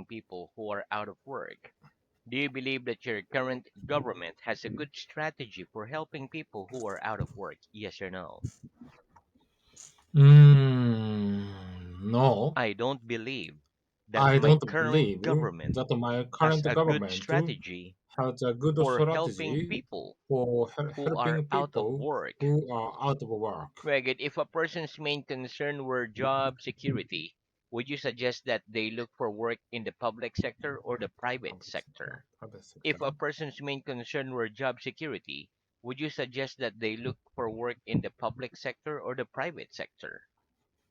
people who are out of work? Do you believe that your current government has a good strategy for helping people who are out of work? Yes or no? No, I don't believe that I my don't current believe government that my has current a good government strategy has a good for helping strategy people for who are helping out of people work. who are out of work. Greg, if a person's main concern were job security, would you suggest that they look for work in the public sector or the private Public sector, sector? private sector, If a person's main concern were job security, would you suggest that they look for work in the public sector or the private sector?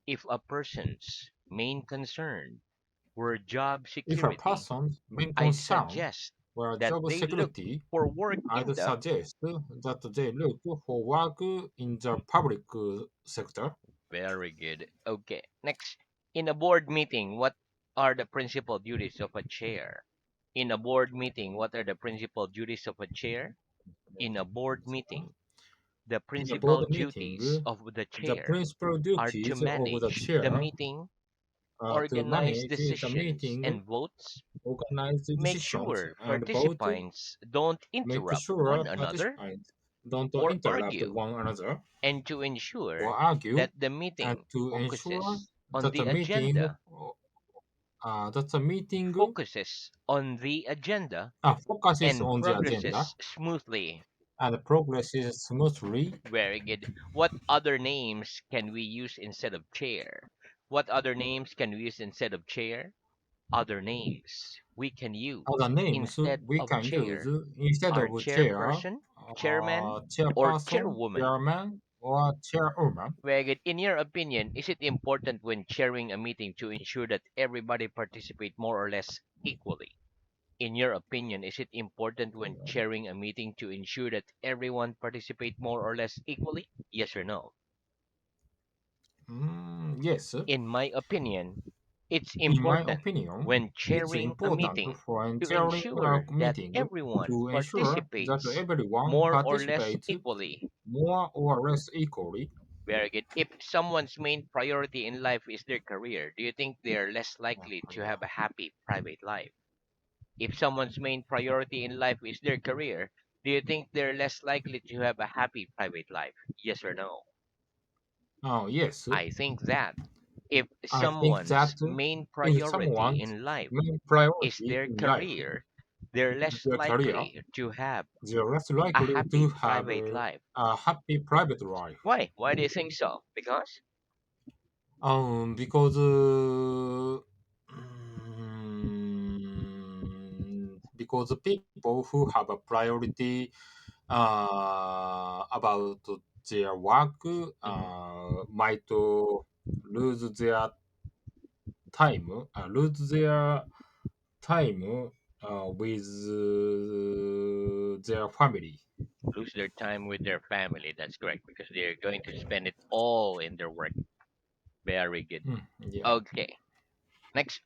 If a person's main concern were job if a security, person's main I'd concern suggest were that job they look security, for work in I'd the suggest that they look for work in the public sector. very good. Okay, next. In a board meeting, what are the principal duties of a chair? In a board meeting, what are the principal duties of a chair? In a board meeting, the In a board principal meeting, duties of the the chair principal are to duties of the manage the chair meeting, to organize manage the decisions meeting, and votes, organize the make decisions, sure and vote, participants don't make interrupt sure one another participants don't or interrupt argue, one another and to or ensure argue, that the and meeting to ensure focuses on that the the meeting agenda that the meeting focuses on the agenda focuses and on the agenda progresses smoothly. and progresses smoothly. Very good. What other names can we use instead of chair? What other names can we use instead of chair? Other names we can Other use names instead we of can use chair instead are of chair, chairperson, chairman, or chairperson, chairwoman. chairman, or chairwoman. Very good. In your opinion, is it important when chairing a meeting to ensure that everybody participate more or less equally? In your opinion, is it important when chairing a meeting to ensure that everyone participate more or less equally? Yes or no? Yes, In my opinion, it's in my important opinion, when it's chairing a important meeting for to chairing a ensure that meeting everyone to ensure that participates everyone more or less participates equally. more or less equally. Very good. If someone's main priority in life is their career, do you think they're less likely to have a happy private life? If someone's main priority in life is their career, do you think they're less likely to have a happy private life? Yes or no? Yes, I think that if I think that someone's main if priority someone's in life main is priority their in life career, they're is less their career, likely to have they are less a likely to happy have private life. a happy private life. Why? Why do you think so? Because Because because people who have a priority about their work mhm, might lose their lose their time with their family. lose their time with their family. That's correct because they're going to spend it all in their work. Very good. Yeah. Okay. Next,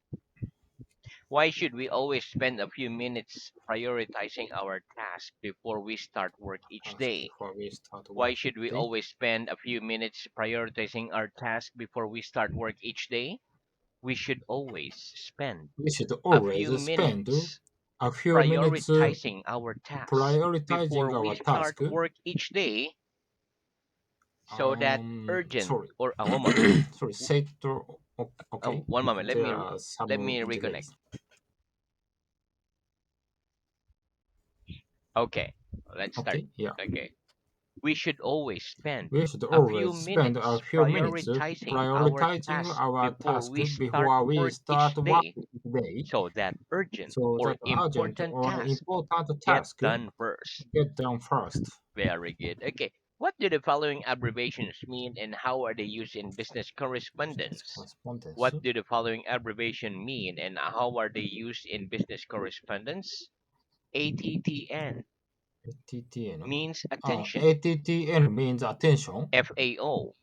why should we always spend a few minutes prioritizing our task before we start work each Task day? before we start Why working should we day. always spend a few minutes prioritizing our task before we start work each day? We should always spend We should a few always spend minutes a few minutes prioritizing our task prioritizing before we our start task. work each day so that urgent Sorry, or one moment. sorry. Say okay. One moment. Let There me are let some me reconnect. delays. Okay, let's start. Okay, yeah. Okay. We should always spend We should a few always spend a minutes few minutes prioritizing our prioritizing task our before task we start before we work start each day working today, so that urgent so or that urgent important or tasks important get task done first. get done first. Very good. Okay. What do the following abbreviations mean and how are they used in business Business correspondence? correspondence. What do the following abbreviation mean and how are they used in business correspondence? ATTN ATTN. means attention. ATTN means attention. FAO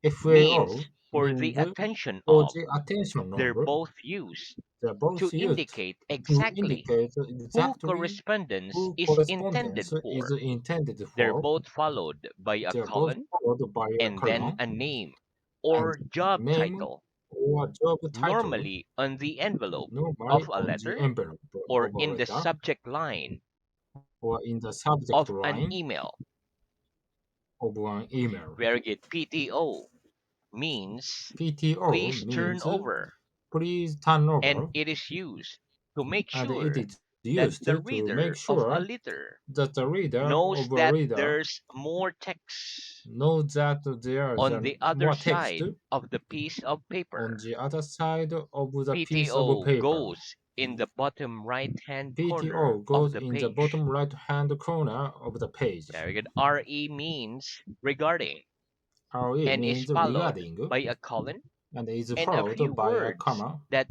FAO means for the means attention for of. the attention They're of. both used They're both to used indicate to exactly indicate who exactly correspondence who is correspondence intended is for. intended They're for. both followed by a They're both colon followed by a and then colon a name and or job name title. or job title, Normally on the envelope normally of a on the letter envelope or of a in the letter subject line or in the subject of an line email. of an email. Very good. PTO means PTO please turn means over, please turn and over, it is used to make and it sure is that used the to make reader of a sure letter that the reader knows of a that reader there's more text knows that there is on the other more text side of the piece of on paper. the other side of the piece of PTO paper. goes in the bottom right hand corner PTO of goes the in the page. bottom right hand corner of the page. Very good. RE means regarding RE and is means followed regarding by a colon and is and a few followed by a words comma that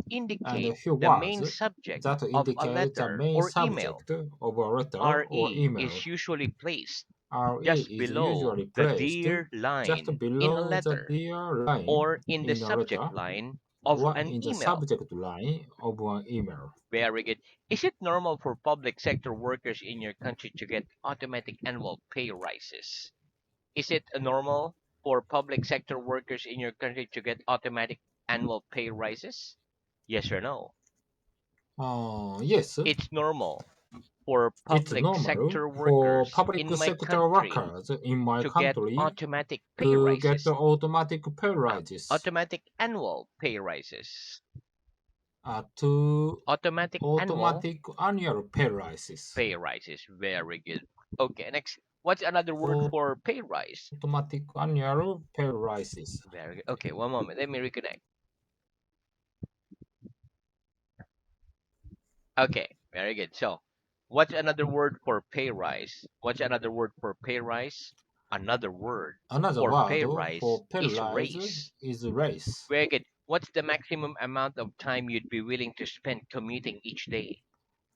and a indicate few the words main subject that of a indicate the letter main or email. subject of a letter or RE email. is usually placed RE just is below usually the placed dear just line in a below the letter dear line or in the in a subject letter line of or an in the email. subject line of an email. Very good. Is it normal for public sector workers in your country to get automatic annual pay rises? Is it normal for public sector workers in your country to get automatic annual pay rises? Yes or no? Yes, It's normal for it's public normal sector for workers public in my sector country workers in my to get country automatic pay to get rises, automatic pay rises automatic annual pay rises, to automatic annual automatic annual pay rises. pay rises. Very good. Okay, next. What's another word for pay rise? Automatic annual pay rises. Very good. Okay, one moment. Let me reconnect. Okay, very good. So, what's another word for pay rise? What's another word for pay rise? Another word Another for word pay rise for pay is rise raise. is raise. Very good. What's the maximum amount of time you'd be willing to spend commuting each day?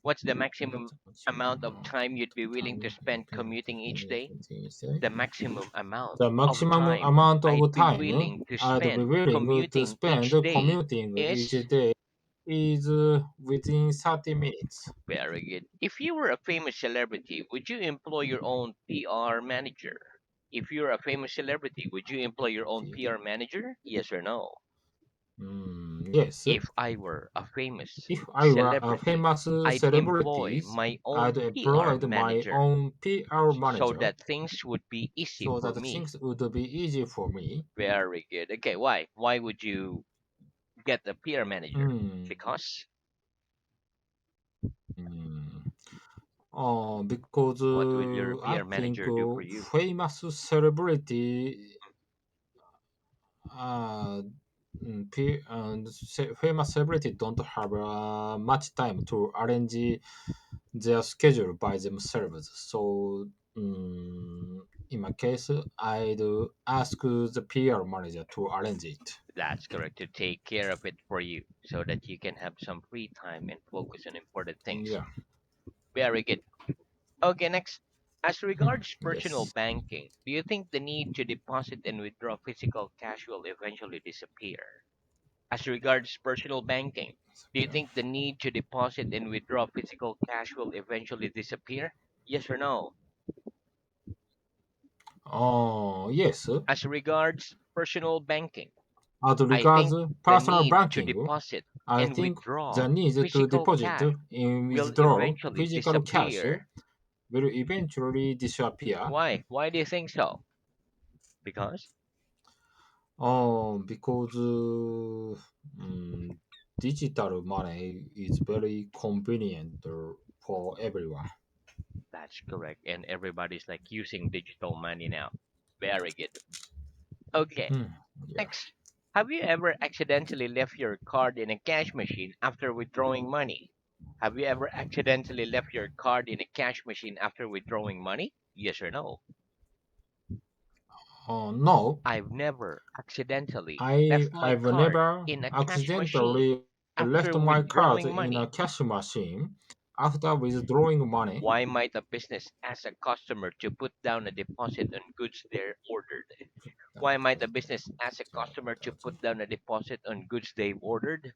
What's the maximum What's the amount maximum of time you'd be willing to time spend to commuting each day? say? The maximum amount The of maximum time amount I'd of be time willing to I'd be spend willing to commuting spend each day commuting each is day is within 30 minutes. very good. If you were a famous celebrity, would you employ your own PR manager? If you're a famous celebrity, would you employ your own PR manager? Yes or no? Yes, If I were a famous if I were a celebrity, famous I'd employ celebrity, my own I'd PR employ my manager own PR so manager that things would be easy so for that me. things would be easy for me. Very good. Okay, why? Why would you get a PR manager? Hmm. Because Because what will your I PR think manager do for you? famous celebrity, uh, and famous celebrity don't have much time to arrange their schedule by themselves. So, in my case, I'd ask the PR manager to arrange it. That's correct. To take care of it for you so that you can have some free time and focus on important things. Yeah. Very good. Okay, next. As regards personal Yes. banking, do you think the need to deposit and withdraw physical cash will eventually disappear? As regards personal banking, do you think the need to deposit and withdraw physical cash will eventually disappear? Yes or no? Yes. As regards personal banking, As I regards think the personal need to banking, deposit I and think the withdraw need to physical deposit cash and will withdraw eventually physical cash disappear. will eventually disappear. Why? Why do you think so? Because Because digital money is very convenient for everyone. that's correct, and everybody's like using digital money now. Very good. Okay, Hmm, yeah. next. Have you ever accidentally left your card in a cash machine after withdrawing money? Have you ever accidentally left your card in a cash machine after withdrawing money? Yes or no? No, I've never accidentally I left my I've card never in a cash machine accidentally left after my card withdrawing in a money. cash machine after withdrawing money. Why might a business ask a customer to put down a deposit on goods they're ordered? Why might a business ask a customer to put down a deposit on goods they've ordered?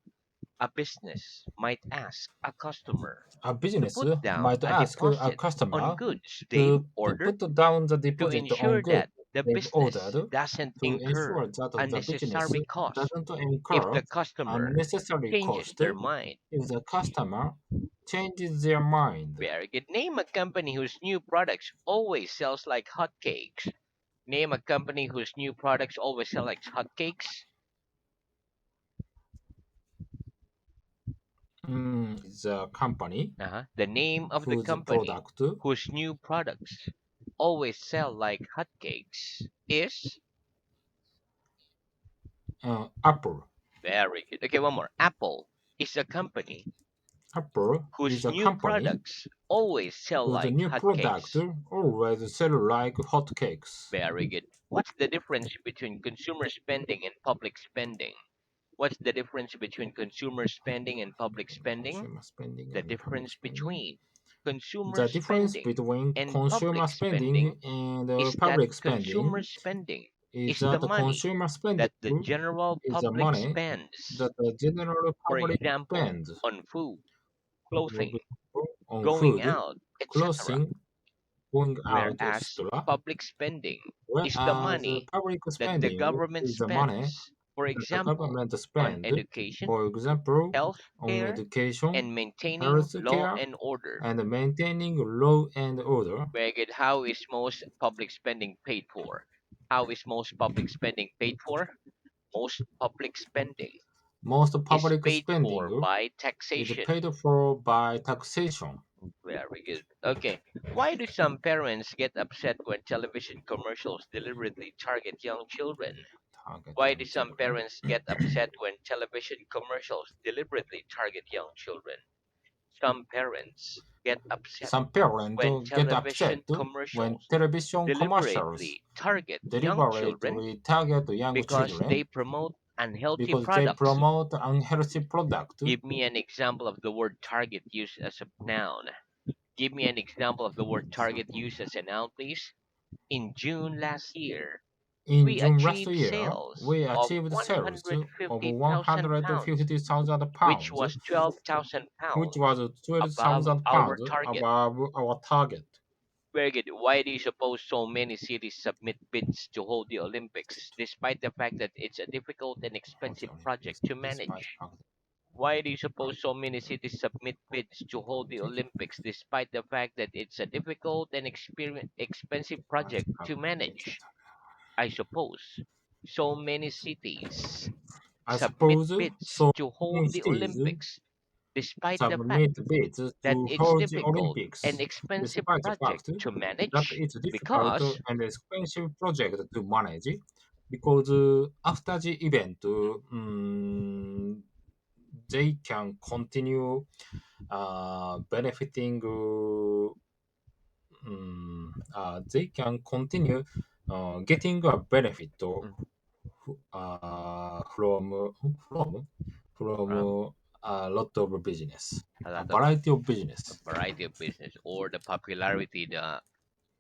A business might ask a customer A to business put down might a ask a deposit on customer goods they've to ordered put down the to deposit on ensure goods that The they've business ordered doesn't to incur ensure that the business unnecessary cost doesn't if incur the customer unnecessary changes cost their mind. if the customer changes their mind. Very good. Name a company whose new products always sells like hotcakes. Name a company whose new products always sell like hotcakes. Is a company The name of the whose company product whose new products always sell like hotcakes is Apple. very good. Okay, one more. Apple is a company Apple whose is a new company products always sell whose like new product hotcakes. always sell like hotcakes. Very good. What's the difference between consumer spending and public spending? What's the difference between consumer spending and public spending? Consumer spending The and public difference spending. between consumer The difference spending between and consumer public spending spending and is that public consumer spending spending is is the that the money consumer spending that the general is the public money spends, that the general for public example, spends, on food, for clothing, example, on going food, out, etc. clothing, going out, Whereas etc. public spending is the Whereas money public that the spending government is the money spends, for that the example, government on spend, education, for example, health on care, education, and maintaining health law care, and order. and maintaining law and order. Very good. How is most public spending paid for? How is most public spending paid for? Most public spending Most is public paid for spending by is taxation. paid for by taxation. Very good. Okay. Why do some parents get upset when television commercials deliberately target young children? Target Why do young some children. parents get upset when television commercials deliberately target young children? Some parents get upset Some parents when get upset television when commercials television commercials deliberately target young children deliberately target young because they children promote unhealthy because they products. promote unhealthy product. Give me an example of the word target used as a noun. Give me an example of the word target Example. used as a noun, please. In June last year, In we June last achieved year, sales we of achieved sales of 150,000 pounds, 150,000 which pounds, was 12,000 which pounds was above 12,000 our pounds target. above our target. Very good. Why do you suppose so many cities submit bids to hold the Olympics, despite the fact that it's a difficult and Of the expensive project Olympics, to despite manage? the fact Why do you suppose so many cities submit bids to hold the Olympics, despite the fact that it's a difficult and expensive project to manage? I suppose so many cities I submit suppose bids so to many hold the cities Olympics, despite the fact submit bids that to it's hold the difficult and Olympics, expensive despite the project fact to that manage, it's a difficult because and expensive project to manage, because after the event, they can continue benefiting. They can continue getting a benefit mm, from from a lot of business, a a lot of variety of a business. variety of business or the popularity the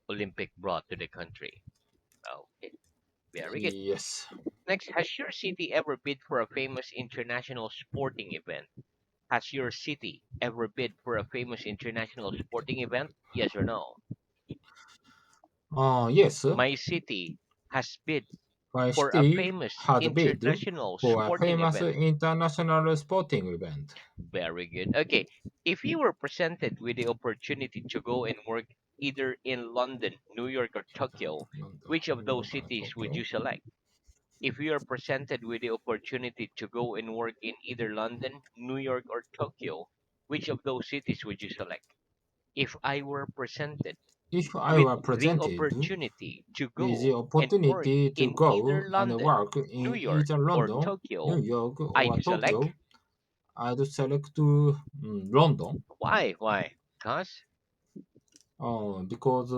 Olympic brought to the country. Okay, very good. Yes. Next, has your city ever bid for a famous international sporting event? Has your city ever bid for a famous international sporting event? Yes or no? Yes, My city has bid my for a city famous had bid international for a sporting famous event. international sporting event. Very good. Okay, if you were presented with the opportunity to go and work either in London, New York, or Tokyo, London, which of New those York, and cities would Tokyo. you select? If you are presented with the opportunity to go and work in either London, New York, or Tokyo, which of those cities would you select? If I were presented If I with were the presented opportunity to with the go and work opportunity to in go either and London, work New in York, either or London, New Tokyo, York, I'd or select. Tokyo, I'd select London Why? Why? Because because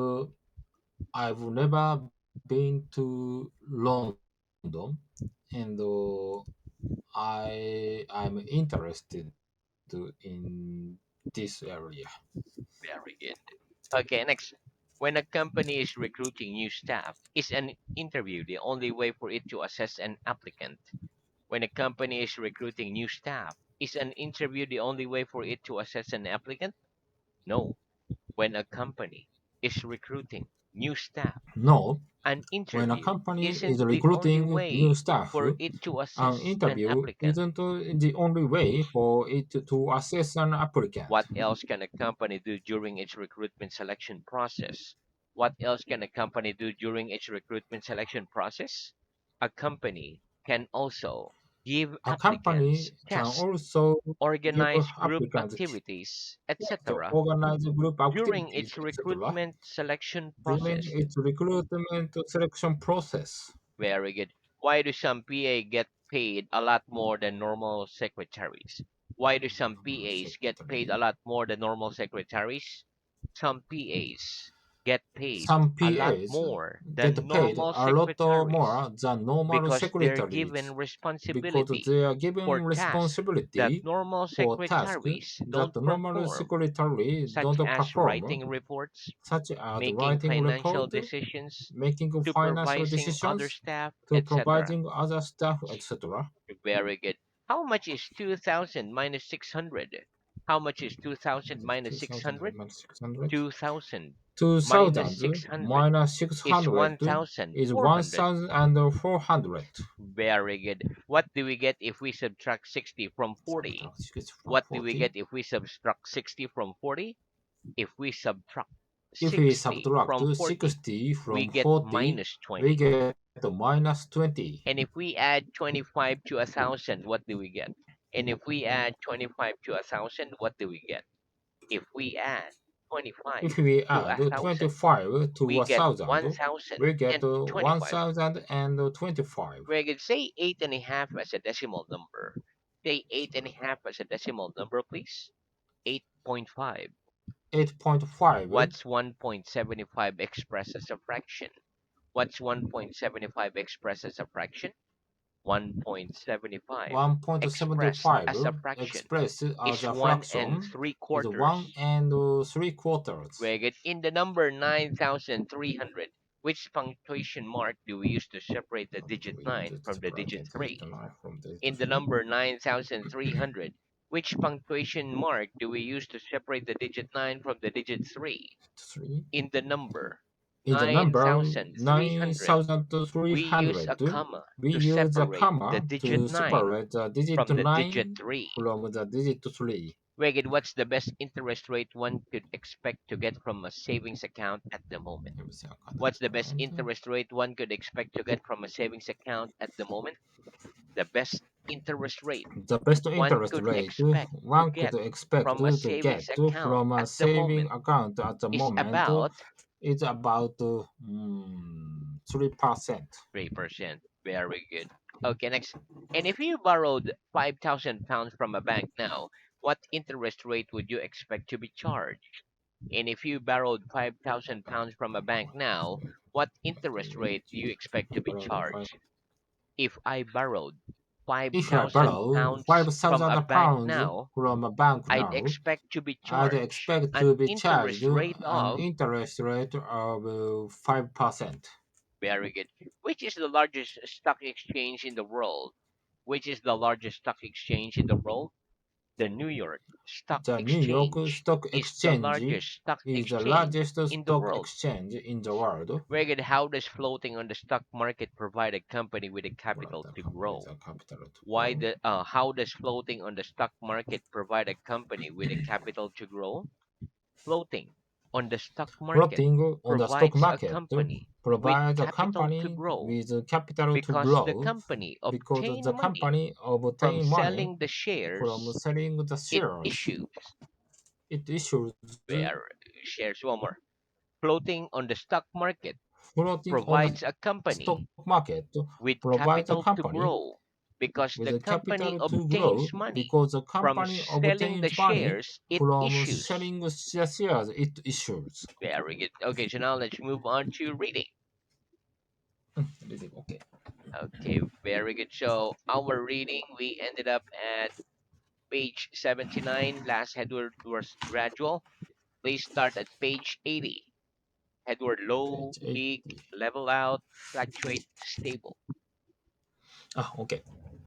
I've never been to London, and I'm interested in this area. very good. Okay, next. When a company is recruiting new staff, is an interview the only way for it to assess an applicant? When a company is recruiting new staff, is an interview the only way for it to assess an applicant? No. When a company is recruiting new staff, No, An When a interview company is isn't the only recruiting new way staff, for it to an assess an interview applicant. isn't the only way for it to assess an applicant. What else can a company do during its recruitment selection process? What else can a company do during its recruitment selection process? A company can also give A company applicants can tests, also give organize group applicants activities, to etc. organize group during activities, its etc. recruitment selection during process. its recruitment selection process. Very good. Why do some PA get paid a lot more than normal secretaries? Why do some PAs get paid a Secretary. lot more than normal secretaries? Some PAs get paid Some a lot PAs more than get paid normal a lot secretaries more than normal because they're secretaries given because responsibility they are for given tasks that responsibility normal for tasks secretaries that don't normal perform, secretary such don't as perform, writing reports, such as making writing financial report, decisions, making financial supervising other decisions, staff, etc. supervising other staff, etc. Very good. How much is 2000 minus 600? How much is 2000 minus 2000 600? minus 600. 2000 minus 2000 600 minus is 600 is 1400. 1400. Very good. What do we get if we subtract 60 from 40? Subtract 6 from What do we 40. get if we subtract 60 from 40? If we subtract If we 60 subtract from 40, 60 we from get 40, minus we 20. get minus 20. And if we add 25 to 1,000, what do we get? And if we add 25 to 1,000, what do we get? If we add 25 If we to add 1,000, 25 to we get 1000, we get 1,025. 1025. We could say 8.5 as a decimal number. Say 8.5 as a decimal number, please. 8.5. 8.5, What's 1.75 expressed as a fraction? What's 1.75 expressed as a fraction? 1.75 expressed as a 1.75 fraction expressed as is a one and fraction three is 1 quarters. and 3 quarters. Very good. In the number 9,300, which punctuation mark do we use to separate the digit We 9 use from the separate digit the digit 3? 9 from the digit In the 3. number 9,300, which punctuation mark do we use to separate the digit 9 from the digit 3? 3. In the number In the number 9,300, we use a 9300, comma we to use a separate the comma digit to 9 separate the digit from the digit 9 3. from the digit 3. Wait, what's the best interest rate one could expect to get from a savings account at the moment? Let me see account at What's the the best moment. interest rate one could expect to get from a savings account at the moment? The best interest rate The best one interest could rate expect to one could get expect from a to savings get account from a at the saving moment account at the is moment about is about 3%. 3%. Very good. Okay, next. And if you borrowed £5,000 from a bank now, what interest rate would you expect to be charged? And if you borrowed £5,000 from a bank now, what interest rate do you expect to be charged? If I borrowed If I borrow £5,000 from a bank £5,000 now, from a bank I'd now, expect to be I'd charged expect an to be charged interest rate an of, interest rate of 5%. very good, which is the largest stock exchange in the world? Which is the largest stock exchange in the world? The New York Stock The New York Exchange Stock is the Exchange largest stock is the exchange largest in the stock world. exchange in the world. Very good. How does floating on the stock market provide a company with the Well, capital the to company is grow? a capital to Why grow. the how does floating on the stock market provide a company with the capital to grow? Floating on the stock market Floating on the stock provides a market company with provides a capital to company grow with capital to because the grow company because obtain the money company from obtain money selling the from shares selling the it shares. issues. It issues Where shares one more. Floating on the stock market floating on the provides a stock company market with provides a capital to company grow because the with a company capital to grow obtains money because the from company selling the obtains money shares it from issues. selling the shares it issues. Very good. Okay, so now let's move on to reading. Okay. Okay, very good. So our reading, we ended up at page 79. Last headword was gradual. Please start at page 80. Headword low, Page peak, 80. level out, fluctuate, stable. Okay.